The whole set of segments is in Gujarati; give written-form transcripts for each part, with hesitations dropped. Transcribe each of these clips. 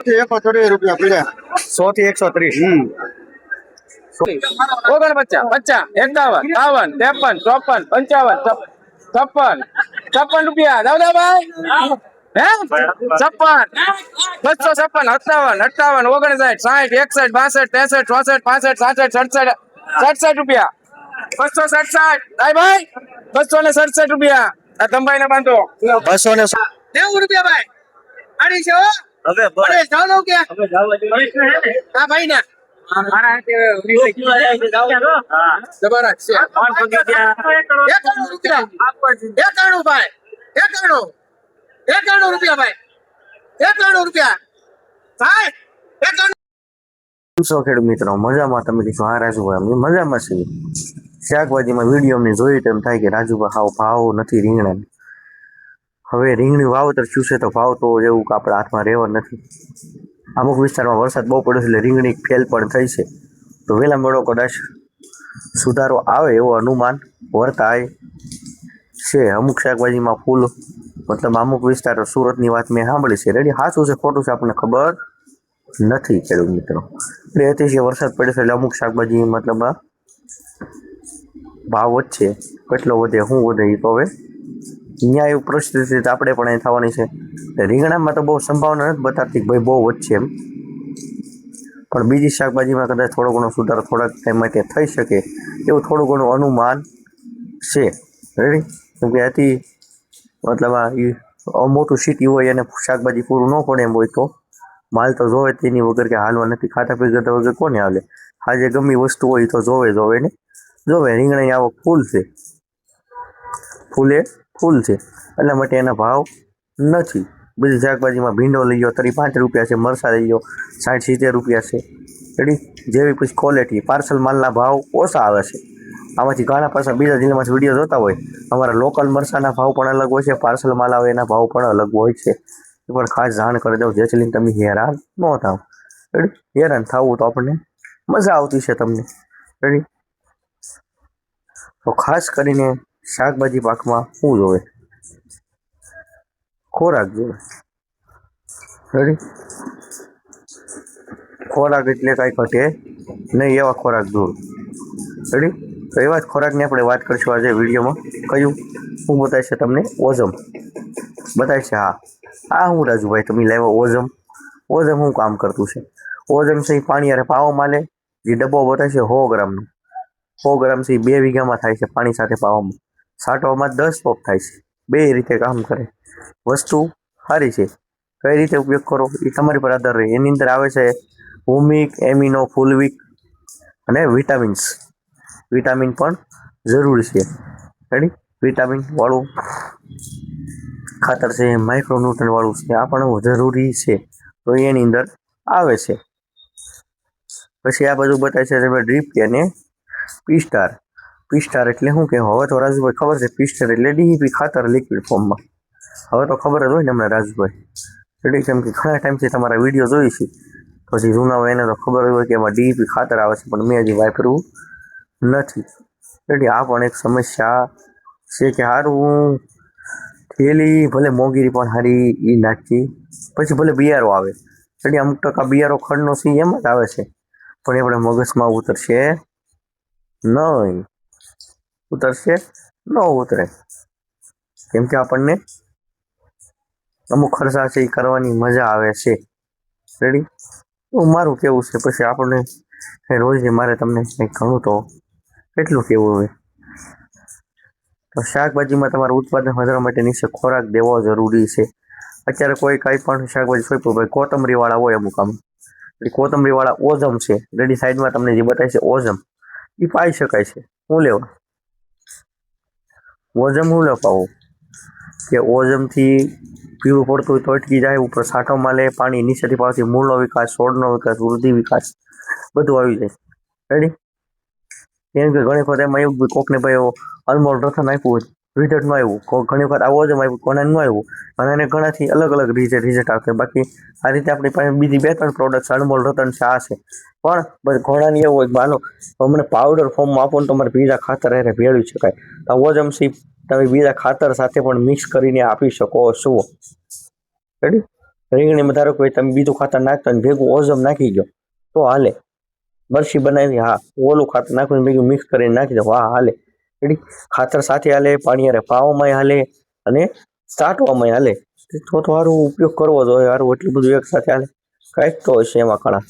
₹130 પડ્યા 100 થી 130 ઓગણપચાસ 50 51 52 53 54 55 56 રૂપિયા દાદાભાઈ હે 56 256 57 58 59 60 61 62 63 64 65 66 67 રૂપિયા 267 ભાઈ 267 રૂપિયા આ તંબાઈ ને બાંધો 290 રૂપિયા ભાઈ આડી છે હવે જાવ કે હા ભાઈ ના ખેડૂત મિત્રો મજામાં તમે કીધું હા રાજુભાઈ મજામાં છીએ શાકભાજીમાં વિડીયો અમને જોયું તેમ થાય કે રાજુભાઈ હાવ ભાવ નથી રીંગણા હવે રીંગણી વાવતર થયું છે તો ભાવ તો જેવું કે આપણા હાથમાં રહેવા નથી અમુક વિસ્તારમાં વરસાદ બહુ પડ્યો છે એટલે રીંગણી ફેલ પણ થઈ છે તો વહેલા મોડો કદાચ સુધારો આવે એવો અનુમાન વર્તાય છે અમુક શાકભાજીમાં ફૂલ મતલબ અમુક વિસ્તારો સુરતની વાત મેં સાંભળી છે રેડી સાચું છે ખોટું છે આપણને ખબર નથી ખેડૂત મિત્રો એટલે અતિશય વરસાદ પડે છે એટલે અમુક શાકભાજી મતલબ ભાવ વધશે કેટલો વધે શું વધે એ તો હવે અહીંયા એવી પરિસ્થિતિ આપણે પણ અહીં થવાની છે રીંગણામાં તો બહુ સંભાવના નથી બતાવતી ભાઈ બહુ વધશે એમ પણ બીજી શાકભાજીમાં કદાચ થોડો ઘણો સુધારો થોડાક ટાઈમ માટે થઈ શકે એવું થોડું ઘણું અનુમાન છે રેડી કેમ કે અતિ મતલબ આ મોટું સિટી હોય અને શાકભાજી પૂરું ન પડે એમ હોય તો માલ તો જોવે તેની વગર કે હાલવા નથી ખાતા પીતા વગર કોને હાલે આજે ગમે વસ્તુ હોય તો જોવે ને જોવે રીંગણાની આવક ફૂલ છે ફૂલ છે એટલા માટે એના ભાવ નથી બધી શાકભાજીમાં ભીંડો લઈ ગયો 35 રૂપિયા છે મરસા લઈ ગયો 60-70 રૂપિયા છે રેડી જેવી પછી ક્વોલિટી પાર્સલ માલના ભાવ ઓછા આવે છે આમાંથી ઘણા પાછા બીજા જિલ્લામાંથી વિડીયો જોતા હોય અમારા લોકલ મરસાના ભાવ પણ અલગ હોય છે પાર્સલ માલ આવે એના ભાવ પણ અલગ હોય છે એ પણ ખાસ જાણ કરી દઉં જેથી લઈને તમે હેરાન ન થાવ રેડી હેરાન થવું તો આપણને મજા આવતી છે તમને રેડી તો ખાસ કરીને શાકભાજી પાકમાં શું જોવે ખોરાક જોવે રેડી ખોરાક એટલે કાંઈ ઘટે નહીં એવા ખોરાક જોવે રેડી તો એવા જ ખોરાકની આપણે વાત કરીશું આજે વિડીયોમાં કયું શું બતાવે છે તમને ઓઝમ બતાવે છે હા હું રાજુભાઈ તમે લાવ્યા ઓઝમ શું કામ કરતું છે ઓઝમ છે એ પાણી યારે પાવો માલે જે ડબ્બો બતાવે છે 100 ગ્રામનો 100 ગ્રામ છે 2 વીઘામાં થાય છે પાણી સાથે પાવામાં છાંટવામાં 10 પોપ થાય છે બે રીતે કામ કરે વસ્તુ સારી છે કઈ રીતે ઉપયોગ કરો એ તમારી પર આધાર રહે એની અંદર આવે છે હુમિક એમિનો ફુલવિક અને વિટામિન પણ જરૂરી છે રેડી વિટામિન વાળું ખાતર છે માઇક્રોન્યુટ્રન વાળું છે આ પણ જરૂરી છે તો એની અંદર આવે છે પછી આ બધું બતાવે છે તમે ડ્રીપ અને પી સ્ટાર એટલે શું કે હવે તો રાજુભાઈ ખબર છે પી સ્ટાર એટલે ડીઈપી ખાતર લિક્વિડ ફોર્મમાં હવે તો ખબર જ હોય ને હમણાં રાજુભાઈ રેડી કેમ કે ઘણા ટાઈમથી તમારા વિડીયો જોઈ છે પછી જૂના હોય એને તો ખબર હોય કે એમાં ડીઈપી ખાતર આવે છે પણ મેં હજી વાપર્યું નથી રેડી આ પણ એક સમસ્યા છે કે સારું થેલી ભલે મોંઘી પણ સારી એ નાખી પછી ભલે બિયારો આવે રેડી અમુક ટકા બિયારો ખડનો સી એમ જ આવે છે પણ એ આપણે મગજમાં ઉતરશે નહીં ઉતરે કેમ કે આપણને અમુક ખર્ચા છે એ કરવાની મજા આવે છે રેડી તો મારું કેવું છે પછી આપણને રોજ મારે તમને કંઈક ઘણું તો કેટલું કેવું હોય તો શાકભાજીમાં તમારું ઉત્પાદન વધારવા માટે નીચે ખોરાક દેવો જરૂરી છે અત્યારે કોઈ કાંઈ પણ શાકભાજી સોંપ્યું ભાઈ કોથમરીવાળા હોય અમુક આમ કોથમરીવાળા ઓઝમ છે રેડી સાઈડમાં તમને જે બતાવે છે ઓઝમ એ પાઈ શકાય છે હું લેવા ઓઝમ હું લપાવું કે ઓઝમથી પીળું પડતું હોય તો અટકી જાય ઉપર છાંટોમાં લે પાણી નીચેથી પાવથી મૂળનો વિકાસ છોડનો વિકાસ વૃદ્ધિ વિકાસ બધું આવી જાય રેડી કેમ કે ઘણી વખત એમાં એવું કોકને ભાઈ અનમોલ રતન આપ્યું હોય રિઝલ્ટ ન આવ્યું ઘણી વખત આવો જ આપ્યું કોને ન આવ્યું અને એને ઘણાથી અલગ અલગ રિઝલ્ટ આવશે બાકી આ રીતે આપણી પાસે બીજી 2-3 પ્રોડક્ટ અનમોલ રતન છે આ છે પણ બસ ઘણાની એવું હોય માનો અમને પાવડર ફોર્મમાં આપો ને તમારે બીજા ખાતર એને ભેળવી શકાય તો ઓઝમ તમે બીજા ખાતર સાથે પણ મિક્સ કરીને આપી શકો છો રેડી રીંગણીમાં ધારો કે તમે બીજું ખાતર નાખતા ને ભેગું ઓઝમ નાખી દો તો હાલે. બરસી બનાવી હા ઓલું ખાતર નાખીને ભેગું મિક્સ કરીને નાખી દો હા હાલે. રેડી. ખાતર સાથે હાલે, પાણી હારે પાવામાં હાલે અને સાટવામાં હાલે. તો સારું ઉપયોગ કરવો જોઈએ. સારું એટલું બધું એક સાથે હાલે કાંઈક તો હશે એમાં ઘણા.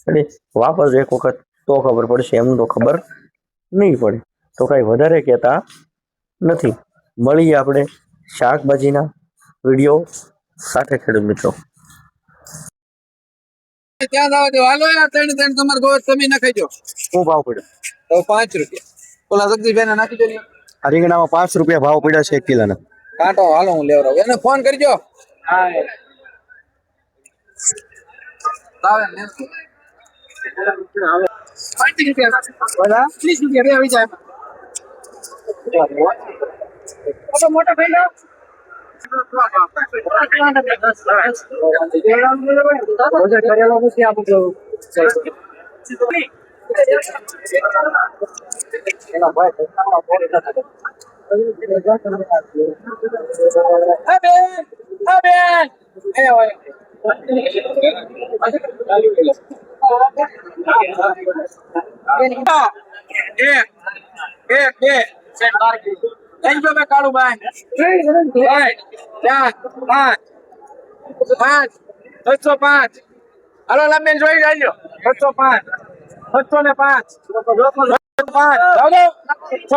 રેડી. વાપરજો એક વખત તો ખબર પડશે, એમ તો ખબર નહીં પડે. તો કાંઈ વધારે કહેતા નથી. મળીએ આપણે શાકભાજીના વિડીયો સાથે ખેડૂત મિત્રો. ત્યાં જવા દો. હાલો યાર, ત્રણ તમારે ગોળ તમે નાખી દો. શું ભાવ પડ્યો? તો 5 રૂપિયા. ઓલા જગદીશભાઈ નાખી દો ને. આ રીંગણામાં 5 રૂપિયા ભાવ પડ્યા છે 1 કિલોના. કાંટો હાલો હું લેવડાવું. એને ફોન કરજો. હા લાવે ને 30 રૂપિયા. બોલા 30 રૂપિયા બે આવી જાય. મોટો ભાઈ લો. કાળું ભાઈ 605. હાલો લાંબેન જોઈ જાજો. 605 605 6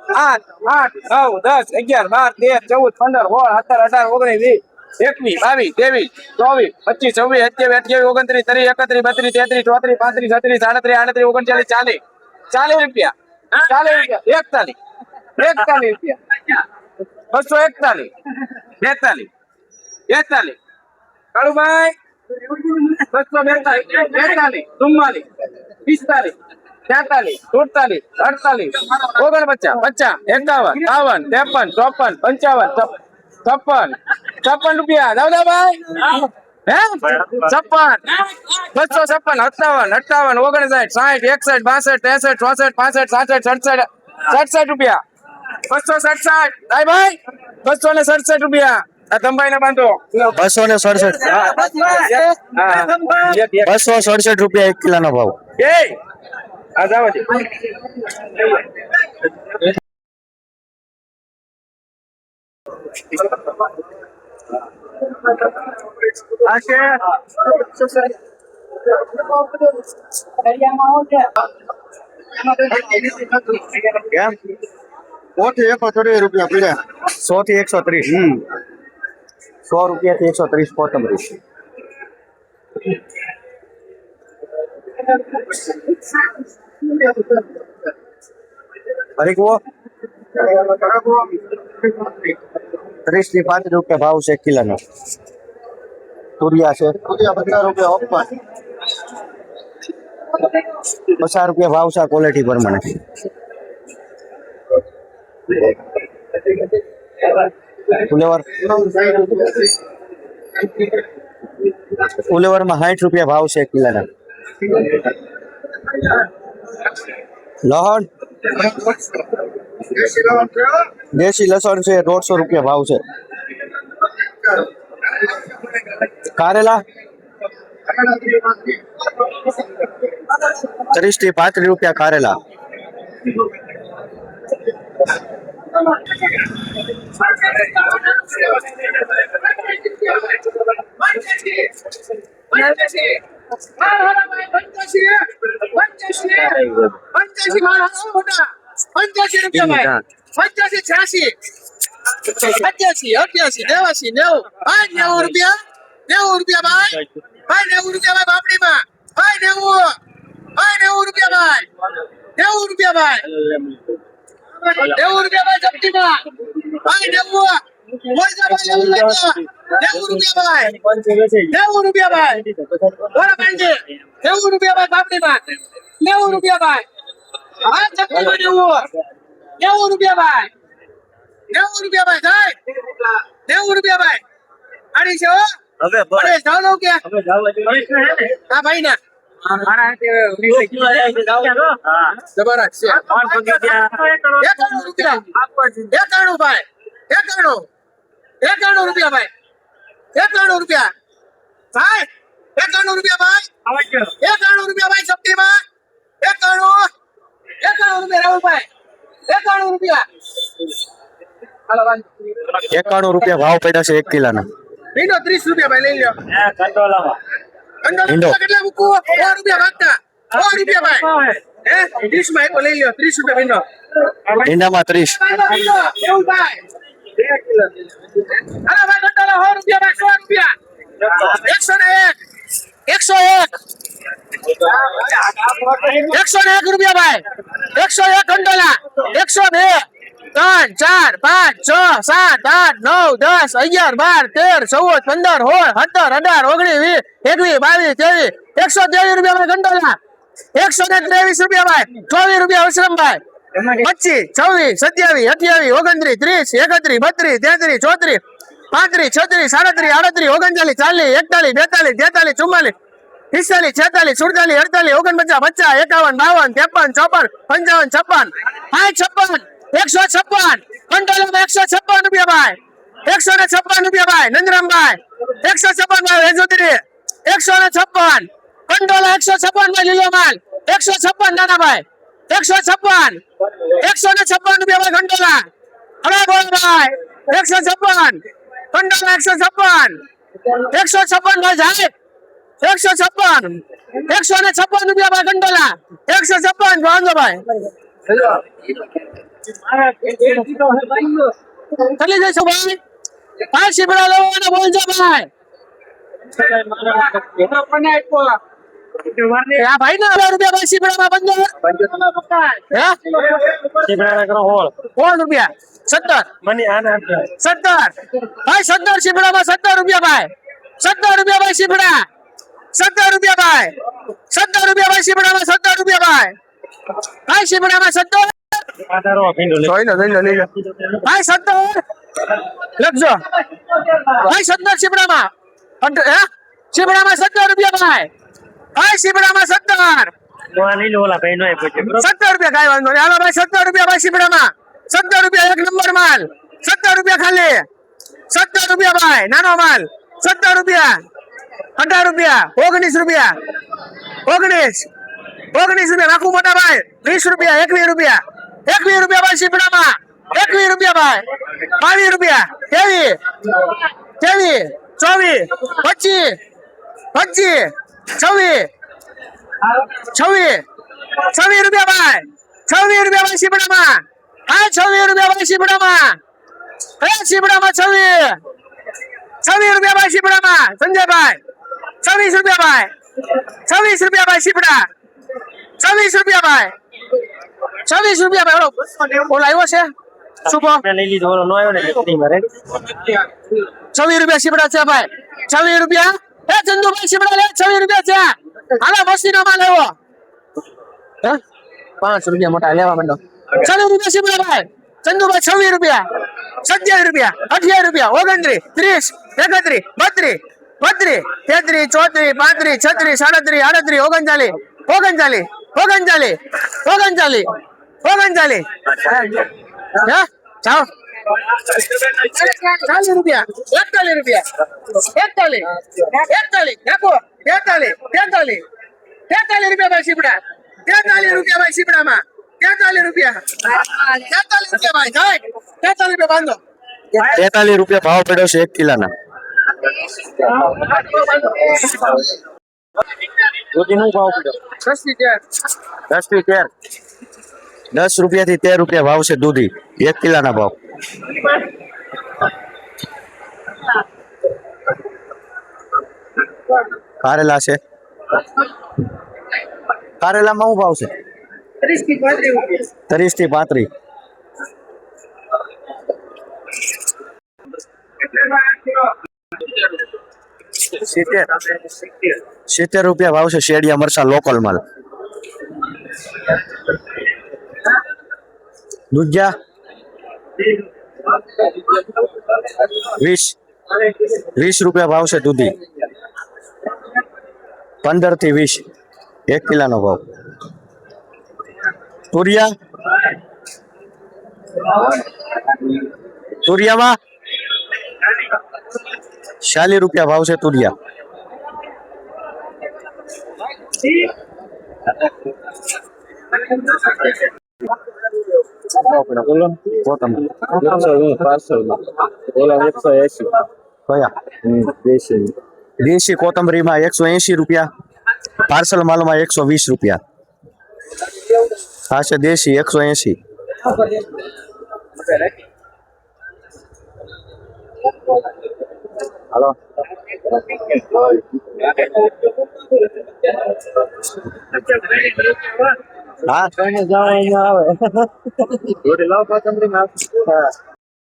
8 8 9 10 11 12 13 14 15 16 17 18 19 20 21 22 23 24 25 26 27 28 29 30 31 32 33 34 35 36 37 38 39 40 રૂપિયા 41 રૂપિયા 241 42 43 કાળુભાઈ 242 43 44 45 46 47 48 49 50 51 52 53 54 55 રૂપિયા દાદાભાઈ હે 56 256 57 58 59 60 61 62 63 64 65 66 67 રૂપિયા 267 ભાઈ 267 રૂપિયા. આ તંબાઈ ને બાંધો 267 રૂપિયા 1 કિલોનો ભાવ. એ આ જાવ છે. કેમ 100 થી 130 રૂપિયા પડ્યા. 100 થી 130. 100 રૂપિયાથી 130 કોથમરી. હરીકવો 30 થી 35 રૂપિયા ભાવ છે 1 કિલોનો. તુરિયા છે 50 રૂપિયા ઓપન. 50 રૂપિયા ભાવ છે ક્વોલિટી પ્રમાણે. ફુલેવર ફુલેવરમાં 60 રૂપિયા ભાવ છે 1 કિલોના. લહણ દેશી લસણ છે 150 રૂપિયા ભાવ છે. કારેલા 30 થી 35 રૂપિયા કારેલા. ભાઈ 91 રૂપિયા ભાઈ 91 રૂપિયા ભાઈ શક્તિભાઈ 91 રૂપિયા રાહુલભાઈ 91 રૂપિયા હાલો ભાઈ 91 રૂપિયા ભાવ પડ્યા છે 1 કિલોના. ભીંડો 30 રૂપિયા ભાઈ લઈ લ્યો ભીંડો. કેટલા મૂકવું 100 રૂપિયા ભાગતા 100 રૂપિયા ભાઈ હે 30 માં એક લઈ લ્યો 30 રૂપિયા ભીંડો ભીંડામાં 30. એવું ભાઈ હાલો ભાઈ કંટોલા 100 રૂપિયા ભાઈ 100 રૂપિયા 101 રૂપિયા ભાઈ 101 કંટોલા 102 3 4 5 6 7 8 9 10 11 12 13 14 15 16 17 18 19 20 21 22 123 રૂપિયા ભાઈ કંટોલા 123 રૂપિયા ભાઈ 24 રૂપિયા વસરામભાઈ 25 26 27 28 29 30 31 32 33 34 35 36 37 38 39 40 41 42 43 44 45 46 47 48 49 50 51 52 53 54 55 56 156 કંટોલામાં 156 રૂપિયા ભાઈ 156 રૂપિયા ભાઈ નંદરામભાઈ 156 ભાઈ વેજોતરી 156 કંટોલા 156 ભાઈ લીલો માલ 156 નાના ભાઈ 156 રૂપિયા ભાઈ કંટોલા અરે બોલ ભાઈ 156 કંટોલા 156 ભાઈ જાય 156 રૂપિયા ભાઈ કંટોલા 156 વાંધો ભાઈ કેટલી જઈશું ભાઈ 5 શીપડા લેવાના બોલજો ભાઈ આ ભાઈ ના 1000 રૂપિયા ભાઈ શીપડામાં 15 હે કોણ રૂપિયા 17 ભાઈ 17 શીપડામાં 17 રૂપિયા ભાઈ 17 રૂપિયા ભાઈ શીપડા 17 રૂપિયા ભાઈ 17 રૂપિયા ભાઈ શીપડામાં 17 રૂપિયા ભાઈ ભાઈ શીપડામાં 17 ભાઈ 17 લખજો ભાઈ 17 શીપડામાં હે શીપડામાં 17 રૂપિયા ભાઈ ભાઈ શીપડામાં 17 17 રૂપિયા કાંઈ વાંધો નહીં હાલો ભાઈ 17 રૂપિયા ભાઈ શીપડામાં 17 રૂપિયા એક નંબર માલ 17 રૂપિયા ખાલી 17 રૂપિયા ભાઈ નાનો માલ 17 રૂપિયા 18 રૂપિયા 19 રૂપિયા 19 રૂપિયા નાખું મોટા ભાઈ 20 રૂપિયા 21 રૂપિયા 21 રૂપિયા ભાઈ શીપડામાં 21 રૂપિયા ભાઈ 22 રૂપિયા 23 24 25 26 26 રૂપિયા ભાઈ 26 રૂપિયા ભાઈ શીપડામાં હા 26 રૂપિયા ભાઈ શીપડામાં હે શીપડામાં 26 રૂપિયા ભાઈ શીપડામાં સંજયભાઈ 26 રૂપિયા ભાઈ 26 રૂપિયા ભાઈ શીપડા 26 રૂપિયા ભાઈ 26 રૂપિયા ભાઈ ઓલો આવ્યો છે શુભો 26 રૂપિયા શીપડા છે ભાઈ 26 રૂપિયા એ ચંદુભાઈ શીપડા લે 26 રૂપિયા છે હાલો મસ્તીનો માલ આવ્યો હે 5 રૂપિયા મોટા લેવા માંડો 26 રૂપિયા શીપડા ભાઈ ચંદુભાઈ 26 રૂપિયા 27 રૂપિયા 28 રૂપિયા 29 30 31 32 33 34 35 36 37 38 39 39 હે જાઓ 40 રૂપિયા 41 રૂપિયા 41 નાખો 43 રૂપિયા ભાઈ શીપડા 43 રૂપિયા ભાઈ શીપડામાં 43 રૂપિયા 43 રૂપિયા ભાઈ જાય 43 રૂપિયા બાંધો 43 રૂપિયા ભાવ પડ્યો છે 1 કિલોના. દૂધીનું ભાવ પડ્યો 10 થી 13 10 રૂપિયાથી 13 રૂપિયા ભાવ છે દૂધી 1 કિલોના ભાવ. કારેલા છે કારેલામાં શું ભાવ છે 30 થી 35 70 રૂપિયા ભાવ છે શેડિયા મરચા લોકલ માલ. દૂધિયા 20 રૂપિયા ભાવ છે દૂધી 15 થી 20 1 કિલોનો ભાવ. તુરિયામાં 40 રૂપિયા ભાવ છે તુરિયા બોલો કોથમરી 120 પાર્સલ બોલો 180 કયા દેશી દેશી કોથમરીમાં 180 રૂપિયા, પાર્સલ માલમાં 120 રૂપિયા. આ છે દેશી 180. હાલો હા આવે રોટી લાવ કોથમરી માં